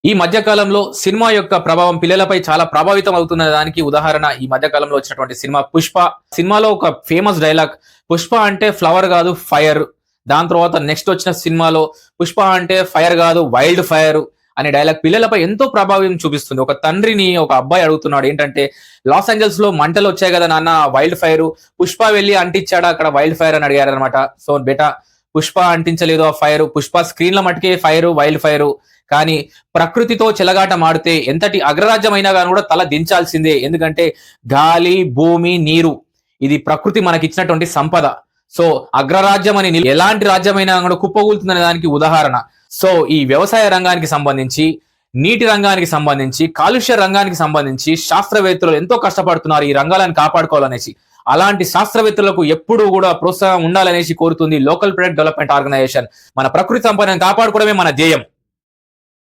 ఈ మధ్య కాలంలో సినిమా యొక్క ప్రభావం పిల్లలపై చాలా ప్రభావితం అవుతున్న దానికి ఉదాహరణ ఈ మధ్య కాలంలో వచ్చినటువంటి సినిమా 'పుష్ప'. సినిమాలో ఒక ఫేమస్ డైలాగ్ 'పుష్ప అంటే ఫ్లవర్ కాదు ఫైర్'. దాని తర్వాత నెక్స్ట్ వచ్చిన సినిమాలో 'పుష్ప అంటే ఫైర్ కాదు వైల్డ్ ఫైర్' అనే డైలాగ్ పిల్లలపై ఎంతో ప్రభావం చూపిస్తుంది. ఒక తండ్రిని ఒక అబ్బాయి అడుగుతున్నాడు ఏంటంటే, లాస్ ఏంజల్స్ లో మంటలు వచ్చాయి కదా నాన్న వైల్డ్ ఫైర్, పుష్ప వెళ్ళి అంటించాడా అక్కడ వైల్డ్ ఫైర్ అని అడిగారు అనమాట. సో బేటా పుష్ప అంటించలేదు ఆ ఫైర్, పుష్ప స్క్రీన్ లో మటుకే ఫైర్ వైల్డ్ ఫైర్. కానీ ప్రకృతితో చెలగాట మాడితే ఎంతటి అగ్రరాజ్యమైనా కానీ కూడా తల దించాల్సిందే. ఎందుకంటే గాలి, భూమి, నీరు ఇది ప్రకృతి మనకిచ్చినటువంటి సంపద. సో అగ్రరాజ్యం అని ఎలాంటి రాజ్యమైనా కూడా కుప్పగూలుతుందనే దానికి ఉదాహరణ. సో ఈ వ్యవసాయ రంగానికి సంబంధించి, నీటి రంగానికి సంబంధించి, కాలుష్య రంగానికి సంబంధించి శాస్త్రవేత్తలు ఎంతో కష్టపడుతున్నారు ఈ రంగాలను కాపాడుకోవాలనేసి. అలాంటి శాస్త్రవేత్తలకు ఎప్పుడూ కూడా ప్రోత్సాహం ఉండాలనేసి కోరుతుంది లోకల్ ప్రొడక్ట్ డెవలప్మెంట్ ఆర్గనైజేషన్. మన ప్రకృతి సంపదను కాపాడుకోవడమే మన ధ్యేయం.